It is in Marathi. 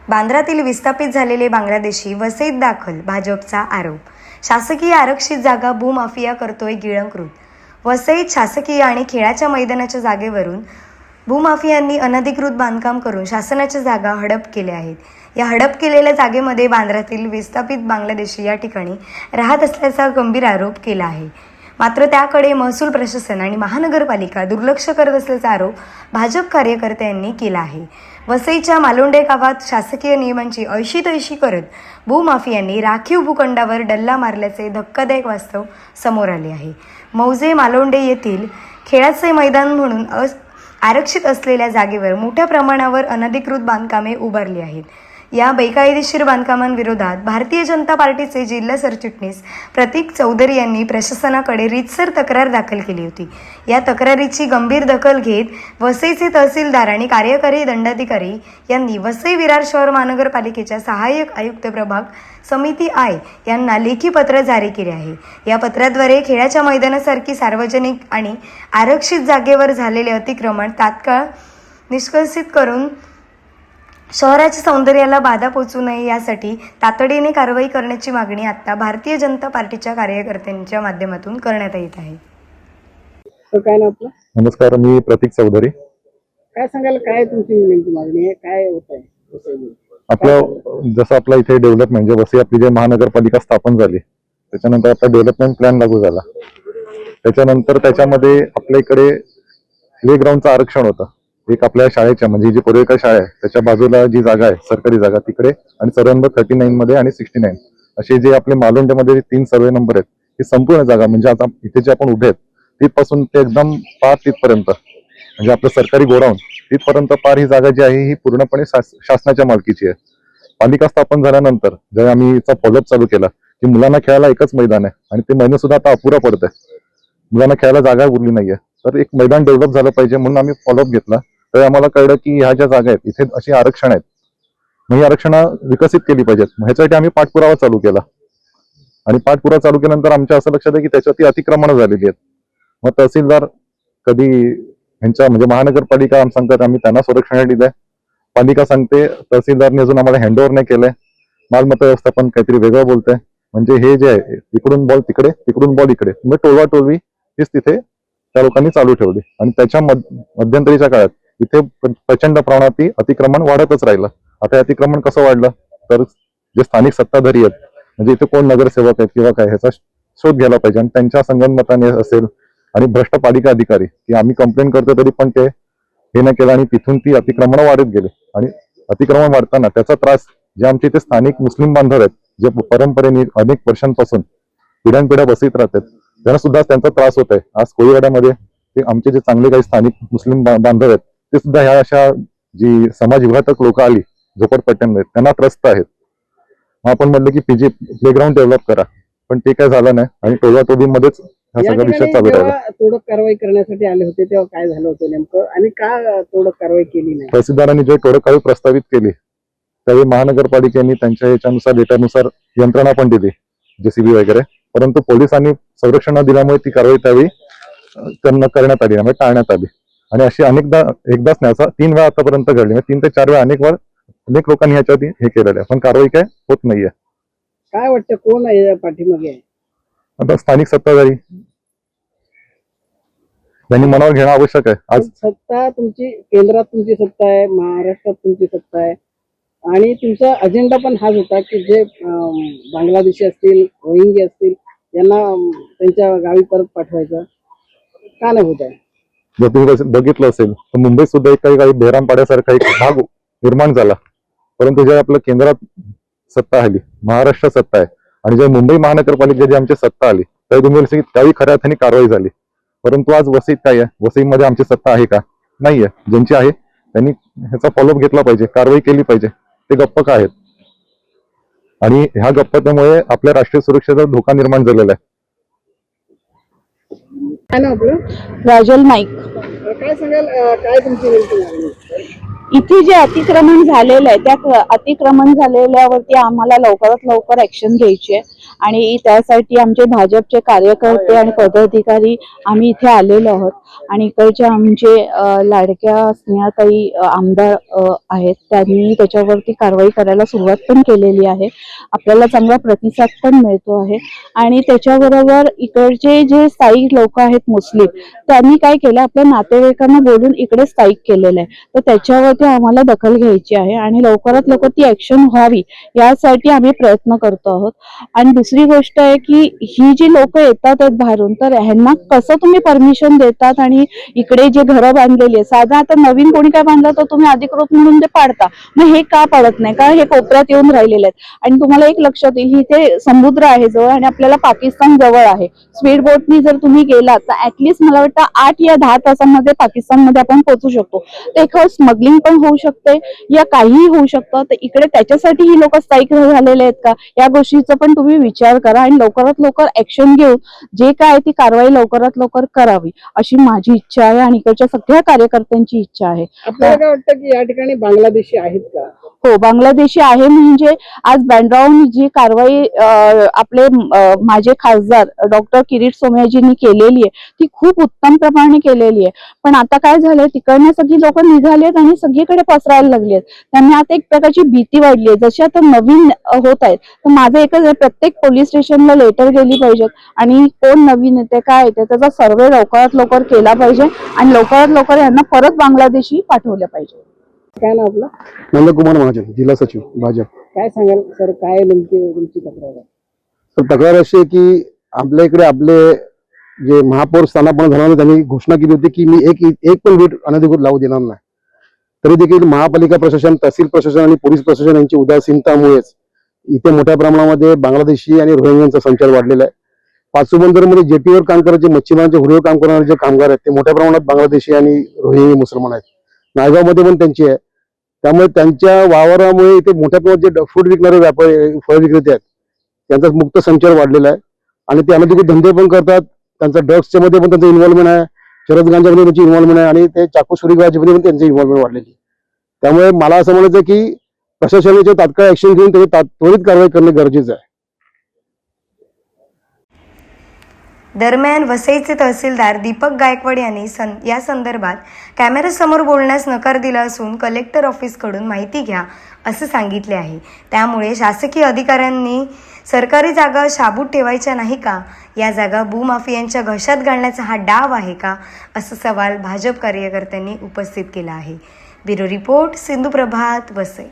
बांद्रातील विस्थापित झालेले बांगलादेशी वसईत दाखल, भाजपचा आरोप. शासकीय आरक्षित जागा भूमाफिया करतोय गिळंकृत. वसईत शासकीय आणि खेळाच्या मैदानाच्या जागेवरून भूमाफियांनी अनधिकृत बांधकाम करून शासनाच्या जागा हडप केल्या आहेत. या हडप केलेल्या जागेमध्ये बांद्रातील विस्थापित बांगलादेशी या ठिकाणी राहत असल्याचा गंभीर आरोप केला आहे. मात्र त्याकडे महसूल प्रशासन आणि महानगरपालिका दुर्लक्ष करत असल्याचा आरोप भाजप कार्यकर्त्यांनी केला आहे. वसईच्या मालोंडे गावात शासकीय नियमांची ऐशी करत भूमाफियांनी राखीव भूखंडावर डल्ला मारल्याचे धक्कादायक वास्तव समोर आले आहे. मौजे मालोंडे येथील खेळाचे मैदान म्हणून आरक्षित असलेल्या जागेवर मोठ्या प्रमाणावर अनधिकृत बांधकामे उभारली आहेत. या बेकायदेशीर बांधकामांविरोधात भारतीय जनता पार्टीचे जिल्हा सरचिटणीस प्रतीक चौधरी यांनी प्रशासनाकडे रीतसर तक्रार दाखल केली होती. या तक्रारीची गंभीर दखल घेत वसईचे तहसीलदार आणि कार्यकारी दंडाधिकारी यांनी वसई विरार शहर महानगरपालिकेच्या सहाय्यक आयुक्त प्रभाग समिती यांना लेखी पत्र जारी केले आहे. या पत्राद्वारे खेळाच्या मैदानासारखी सार्वजनिक आणि आरक्षित जागेवर झालेले अतिक्रमण तात्काळ निष्कासित करून शहराच्या सौंदर्याला बाधा पोहोचू नये यासाठी तातडीने कारवाई करण्याची मागणी आता भारतीय जनता पार्टीच्या कार्यकर्त्यांच्या माध्यमातून करण्यात येत आहे. काय नाव आपलं? नमस्कार, मी प्रतीक चौधरी. काय सांगाल, काय तुमची नेमकी मागणी आहे, काय होत आहे? आपलं जसं आपला इथे डेव्हलपमेंट म्हणजे वसई आपली जे महानगरपालिका स्थापन झाली त्याच्यानंतर आपला डेव्हलपमेंट प्लॅन लागू झाला. त्याच्यानंतर त्याच्यामध्ये आपल्या इकडे प्ले ग्राउंडचं आरक्षण होतं. एक आपल्या शाळेच्या म्हणजे जी पूर्वेकर शाळा आहे त्याच्या बाजूला जी जागा आहे सरकारी जागा तिकडे आणि सर्वे नंबर 39 मध्ये आणि 69 असे जे आपले मालोंड्यामध्ये 3 सर्वे नंबर आहेत ही संपूर्ण जागा म्हणजे आता इथे जे आपण उभे आहेत तिथपासून ते एकदम पार तिथपर्यंत म्हणजे आपलं सरकारी गोडाऊन तिथपर्यंत पार ही जागा जी आहे ही पूर्णपणे शासनाच्या मालकीची आहे. पालिका स्थापन झाल्यानंतर जेव्हा आम्ही याचा फॉलोअप चालू केला की मुलांना खेळायला एकच मैदान आहे आणि ते मैदान सुद्धा आता अपुरा पडत आहे, मुलांना खेळायला जागा उरली नाहीये, तर एक मैदान डेव्हलप झालं पाहिजे म्हणून आम्ही फॉलोअप घेतला. तर आम्हाला कळलं की ह्या ज्या जागा आहेत इथे अशी आरक्षण आहेत, मग ही आरक्षण विकसित केली पाहिजेत. ह्याच्यासाठी आम्ही पाठपुरावा चालू केला आणि पाठपुरावा चालू केल्यानंतर आमच्या असं लक्षात आहे की त्याच्यावरती अतिक्रमण झालेली आहेत. मग तहसीलदार कधी ह्यांच्या म्हणजे महानगरपालिका सांगतात आम्ही त्यांना संरक्षण दिलंय, पालिका सांगते तहसीलदारने अजून आम्हाला हँडओव्हर नाही केलंय, मालमत्ता व्यवस्थापन काहीतरी वेगळं बोलतंय. म्हणजे हे जे आहे इकडून बॉल तिकडे तिकडून बॉल इकडे म्हणजे टोलवा टोलवी हीच तिथे त्या लोकांनी चालू ठेवली आणि त्याच्या मध्यंतरीच्या काळात इथे प्रचंड प्रमाणात अतिक्रमण वाढतच राहिलं. आता अतिक्रमण कसं वाढलं तर जे स्थानिक सत्ताधारी आहेत म्हणजे इथे कोण नगरसेवक आहेत किंवा काय ह्याचा शोध घ्यायला पाहिजे आणि त्यांच्या संगनमताने असेल आणि भ्रष्ट पालिका अधिकारी की आम्ही कंप्लेंट करतो तरी पण ते हे न केलं आणि तिथून ती अतिक्रमण वाढत गेले आणि अतिक्रमण वाढताना त्याचा त्रास जे आमचे इथे स्थानिक मुस्लिम बांधव आहेत जे परंपरेने अनेक वर्षांपासून पिढ्यानपिढ्या बसत राहतात त्यांना सुद्धा त्यांचा त्रास होत आहे. आज कोळीवाड्यामध्ये ते आमचे जे चांगले काही स्थानिक मुस्लिम बांधव आहेत ते सुद्धा ह्या अशा जी समाज विघातक लोक आली झोपडपट्ट्यांमध्ये त्यांना त्रस्त आहेत. मग आपण म्हणलं की पीजी प्लेग्राऊंड डेव्हलप करा, पण ते काय झालं नाही आणि टोळवाटोळीमध्येच हा सगळा विषय चालू राहिला. तोडक कारवाई करण्यासाठी आले होते तेव्हा काय झालं होतं नेमकं आणि का तोडक कारवाई केली नाही? तहसीलदारांनी जे तोडक कारवाई प्रस्तावित केली त्यावेळी महानगरपालिकेने त्यांच्या याच्यानुसार डेटानुसार यंत्रणा पण दिली JCB वगैरे, परंतु पोलिसांनी संरक्षण न दिल्यामुळे ती कारवाई त्यावेळी करण्यात आली म्हणजे टाळण्यात आली. आणि अशी एकदाच नाही असं 3 वेळा आतापर्यंत घडली, 3 ते 4 वेळा अनेक लोकांनी ह्याच्यावरती हे केलेलं आहे पण कारवाई काय होत नाहीये. काय वाटतं कोण आहे पाठीमागे? आता स्थानिक सत्ताधारी त्यांनी मनावर घेणं आवश्यक आहे. आज सत्ता तुमची केंद्रात तुमची सत्ता आहे, महाराष्ट्रात तुमची सत्ता आहे आणि तुमचा अजेंडा पण हाच होता की जे बांगलादेशी असतील रोहिंगी असतील यांना त्यांच्या गावी परत पाठवायचं, का नाही होत आहे? जर तुम्ही बघितलं असेल तर मुंबईत सुद्धा एक काही बेरामपाड्यासारखा एक भाग निर्माण झाला, परंतु जे आपलं केंद्रात सत्ता आली, महाराष्ट्रात सत्ता आहे आणि जे मुंबई महानगरपालिकेची आमची सत्ता आली त्यावेळी तुम्ही त्यावेळी खऱ्या अर्थाने कारवाई झाली. परंतु आज वसईत काय आहे, वसईमध्ये आमची सत्ता आहे का? नाहीये. ज्यांची आहे त्यांनी ह्याचा फॉलोअप घेतला पाहिजे, कारवाई केली पाहिजे. ते गप्प का आहेत आणि ह्या गप्पतेमुळे आपल्या राष्ट्रीय सुरक्षेचा धोका निर्माण झालेला आहे. काय नाव आपलं? राजल नाईक. काय सांगाल, काय तुमची नेमकी मागणी? इथे जे अतिक्रमण झालेलं आहे त्या अतिक्रमण झालेल्यावरती आम्हाला लवकरात लवकर ऍक्शन घ्यायची आहे आणि त्यासाठी आमचे भाजपचे कार्यकर्ते आणि पदाधिकारी आम्ही इथे आलेलो आहोत. आणि इकडचे आमचे लाडक्या स्नेहाताई आमदार आहेत, त्यांनी त्याच्यावरती कारवाई करायला सुरुवात पण केलेली आहे. आपल्याला चांगला प्रतिसाद पण मिळतो आहे. आणि त्याच्याबरोबर इकडचे जे स्थायिक लोक आहेत मुस्लिम, त्यांनी काय केलं, आपल्या नातेवाईकांना बोलून इकडे स्थायिक केलेलं आहे. तर त्याच्यावरती आम्हाला दखल घ्यायची आहे आणि लवकरात लवकर ती ऍक्शन व्हावी यासाठी आम्ही प्रयत्न करतो आहोत. आणि दुसरी गोष्ट आहे की ही जी लोक येतात आहेत बाहेरून, तर ह्यांना कसं तुम्ही परमिशन देतात आणि इकडे जे घरं बांधलेली आहे, साधा आता नवीन कोणी काय बांधलं तर तुम्ही अधिकृत म्हणून ते पाडता, मग हे का पाडत नाही? कारण हे कोपऱ्यात येऊन राहिलेले आहेत. आणि तुम्हाला एक लक्षात येईल, इथे समुद्र आहे जवळ आणि आपल्याला पाकिस्तान जवळ आहे. स्पीड बोटनी जर तुम्ही गेलात तर ऍटलिस्ट मला वाटतं 8 या 10 तासांमध्ये पाकिस्तानमध्ये आपण पोहोचू शकतो. तर एक स्मगलिंग पण होऊ शकते या काहीही होऊ शकतं. तर इकडे त्याच्यासाठी ही लोक स्थायिक झालेले आहेत का, या गोष्टीचा पण तुम्ही विचार करा आणि लवकरात लवकर ऍक्शन घेऊन जे काय ती कारवाई लवकरात लवकर करावी अशी माझी इच्छा आहे आणि इकडच्या सगळ्या कार्यकर्त्यांची इच्छा आहे. आपल्याला काय वाटतं की या ठिकाणी बांगलादेशी आहेत का? हो, बांगलादेशी आहे. म्हणजे आज बँड्राहून जी कारवाई आपले माझे खासदार डॉक्टर किरीट सोमयाजींनी केलेली आहे ती खूप उत्तम प्रमाणे केलेली आहे. पण आता काय झालंय, तिकडनं सगळी लोक निघालेत आणि सगळीकडे पसरायला लागली आहेत. त्यांनी आता एक प्रकारची भीती वाढली आहे. जशी आता नवीन होत आहेत, तर माझं एकच आहे, प्रत्येक पोलीस स्टेशनला लेटर गेली पाहिजेत आणि कोण नवीन येते काय येते त्याचा सर्वे लवकरात लवकर केला पाहिजे आणि लवकरात लवकर यांना परत बांगलादेशी पाठवलं पाहिजे. काय ना आपलं? नंदकुमार महाजन, जिल्हा सचिव भाजप. काय सांगाल सर, काय नेमकी तुमची तक्रार आहे? तर तक्रार अशी आहे की आपल्या इकडे आपले जे महापौर स्थानापन्न झाल्यानंतर त्यांनी घोषणा केली होती की मी एक पण वीट अनधिकृत लावू देणार नाही. तरी देखील महापालिका प्रशासन, तहसील प्रशासन आणि पोलीस प्रशासन यांची उदासीनतामुळेच इथे मोठ्या प्रमाणामध्ये बांगलादेशी आणि रोहिंग्यांचा संचार वाढलेला आहे. पाचूबंदरमध्ये जेटीवर काम करणारे, मच्छीमारांच्या हुडीवर काम करणारे जे कामगार आहेत ते मोठ्या प्रमाणात बांगलादेशी आणि रोहिंगी मुसलमान आहेत. नायगावमध्ये पण त्यांची आहे. त्यामुळे त्यांच्या वावरामुळे इथे मोठ्या प्रमाणात जे फूड विकणारे व्यापारी, फळ विक्रेते आहेत, त्यांचा मुक्त संचार वाढलेला आहे आणि ते अनधिकृत धंदे पण करतात. त्यांचा ड्रग्सच्या मध्ये पण त्यांचं इन्व्हॉल्वमेंट आहे, चरस गांजामध्ये त्यांची इन्व्हॉल्वमेंट आहे आणि ते चाकू सुरीगावाच्या पण त्यांची इन्व्हॉल्वमेंट वाढलेली. त्यामुळे मला असं म्हणायचं की प्रशासनाचे तात्काळ ऍक्शन घेऊन त्याची त्वरित कारवाई करणं गरजेचं आहे. दरम्यान वसईचे तहसीलदार दीपक गायकवाड यांनी या संदर्भात कॅमेऱ्यासमोर बोलण्यास नकार दिला असून कलेक्टर ऑफिसकडून माहिती घ्या असं सांगितले आहे. त्यामुळे शासकीय अधिकाऱ्यांनी सरकारी जागा शाबूत ठेवायच्या नाही का, या जागा भूमाफियांच्या घशात घालण्याचा हा डाव आहे का, असा सवाल भाजप कार्यकर्त्यांनी उपस्थित केला आहे. ब्युरो रिपोर्ट, सिंधू प्रभात, वसई.